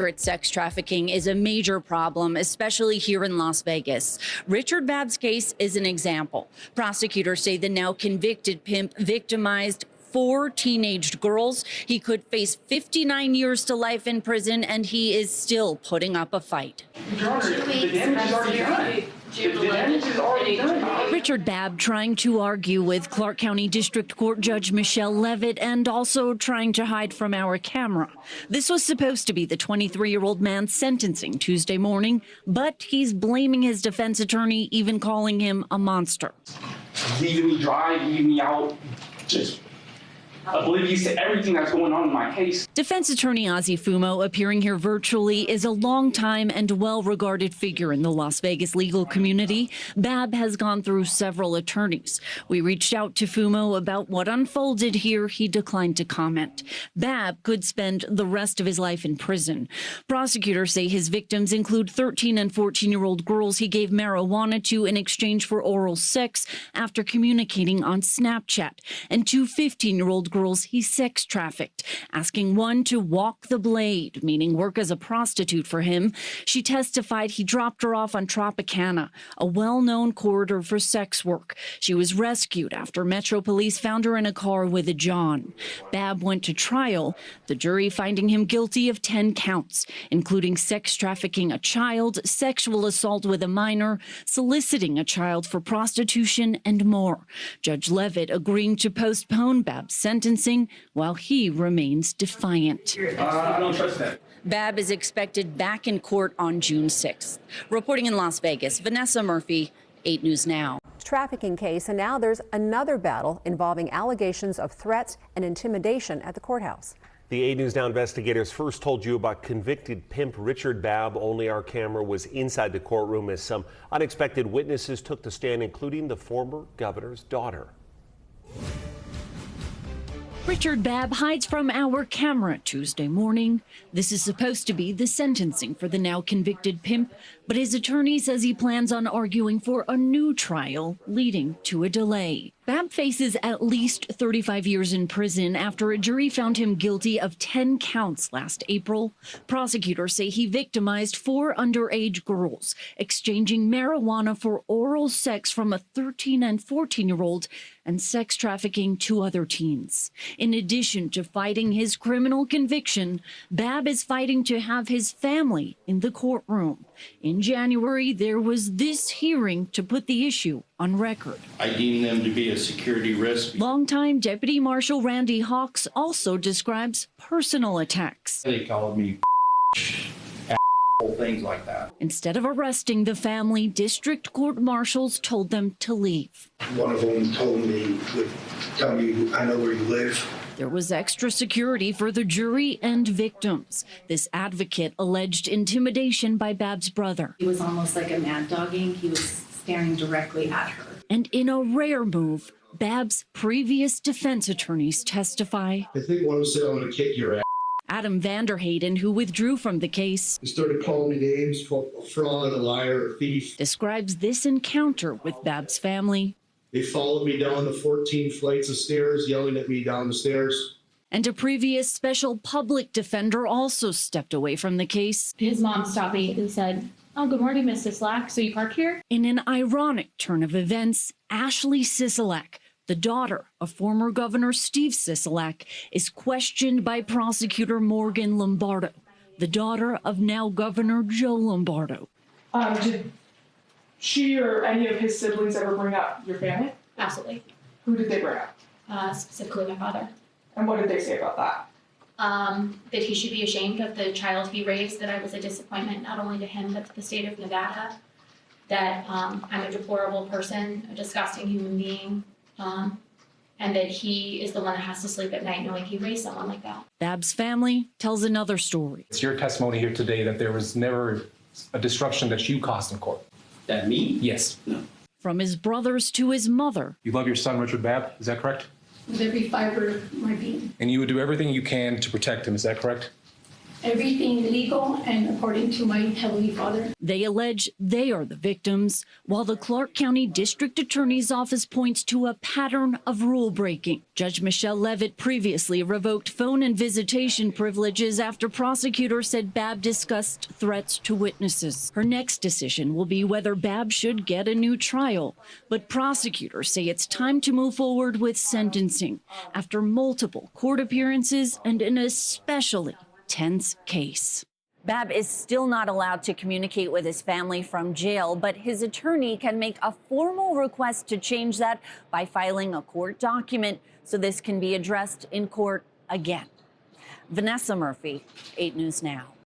Sex trafficking is a major problem, especially here in Las Vegas. Richard Babb's case is an example. Prosecutors say the now convicted pimp victimized 4 teenage girls. He could face 59 years to life in prison, and he is still putting up a fight. Your Honor, the damage is already done. The damage is already done. Richard Babb trying to argue with Clark County District Court Judge Michelle Levitt and also trying to hide from our camera. This was supposed to be the 23-year-old man's sentencing Tuesday morning, but he's blaming his defense attorney, even calling him a monster. Leaving me dry, leaving me out, just oblivious to everything that's going on in my case. Defense attorney Ozzie Fumo, appearing here virtually, is a longtime and well-regarded figure in the Las Vegas legal community. Babb has gone through several attorneys. We reached out to Fumo about what unfolded here. He declined to comment. Babb could spend the rest of his life in prison. Prosecutors say his victims include 13 and 14-year-old girls he gave marijuana to in exchange for oral sex after communicating on Snapchat, and 2 15-year-old girls he sex trafficked, asking one to walk the blade, meaning work as a prostitute for him. She testified he dropped her off on Tropicana, a well-known corridor for sex work. She was rescued after Metro Police found her in a car with a John. Babb went to trial, the jury finding him guilty of 10 counts, including sex trafficking a child, sexual assault with a minor, soliciting a child for prostitution, and more. Judge Levitt agreeing to postpone Babb's sentencing while he remains defiant. I don't trust that. Babb is expected back in court on June 6th. Reporting in Las Vegas, Vanessa Murphy, 8 News Now. Trafficking case, and now there's another battle involving allegations of threats and intimidation at the courthouse. The 8 News Now investigators first told you about convicted pimp Richard Babb. Only our camera was inside the courtroom as some unexpected witnesses took the stand, including the former governor's daughter. Richard Babb hides from our camera Tuesday morning. This is supposed to be the sentencing for the now convicted pimp, but his attorney says he plans on arguing for a new trial, leading to a delay. Babb faces at least 35 years in prison after a jury found him guilty of 10 counts last April. Prosecutors say he victimized 4 underage girls, exchanging marijuana for oral sex from a 13 and 14-year-old and sex trafficking 2 other teens. In addition to fighting his criminal conviction, Babb is fighting to have his family in the courtroom. In January, there was this hearing to put the issue on record. I deem them to be a security risk. Longtime Deputy Marshal Randy Hawks also describes personal attacks. They called me things like that. Instead of arresting the family, district court marshals told them to leave. One of them told me, would tell me, I know where you live. There was extra security for the jury and victims. This advocate alleged intimidation by Babb's brother. He was almost like a mad dogging. He was staring directly at her. And in a rare move, Babb's previous defense attorneys testify. I think one of them said, I'm going to kick your ass. Adam Vanderhayden, who withdrew from the case, He started calling me names, a fraud, a liar, a thief. describes this encounter with Babb's family. They followed me down the 14 flights of stairs, yelling at me down the stairs. And a previous special public defender also stepped away from the case. His mom stopped me and said, "Oh, good morning, Miss Sisolak. So you park here?" In an ironic turn of events, Ashley Sisolak, the daughter of former Governor Steve Sisolak, is questioned by prosecutor Morgan Lombardo, the daughter of now Governor Joe Lombardo. Did she or any of his siblings ever bring up your family? Absolutely. Who did they bring up? Specifically my father. And what did they say about that? That he should be ashamed of the child he raised, that I was a disappointment not only to him but to the state of Nevada, that I'm a deplorable person, a disgusting human being, and that he is the one that has to sleep at night knowing he raised someone like that. Babb's family tells another story. It's your testimony here today that there was never a disruption that you caused in court. That me? Yes. No. From his brothers to his mother. You love your son, Richard Babb, is that correct? With every fiber of my being. And you would do everything you can to protect him, is that correct? everything legal and according to my Heavenly Father. They allege they are the victims, while the Clark County District Attorney's Office points to a pattern of rule breaking. Judge Michelle Levitt previously revoked phone and visitation privileges after prosecutors said Babb discussed threats to witnesses. Her next decision will be whether Babb should get a new trial. But prosecutors say it's time to move forward with sentencing after multiple court appearances and an especially tense case. Babb is still not allowed to communicate with his family from jail, but his attorney can make a formal request to change that by filing a court document so this can be addressed in court again. Vanessa Murphy, 8 News Now.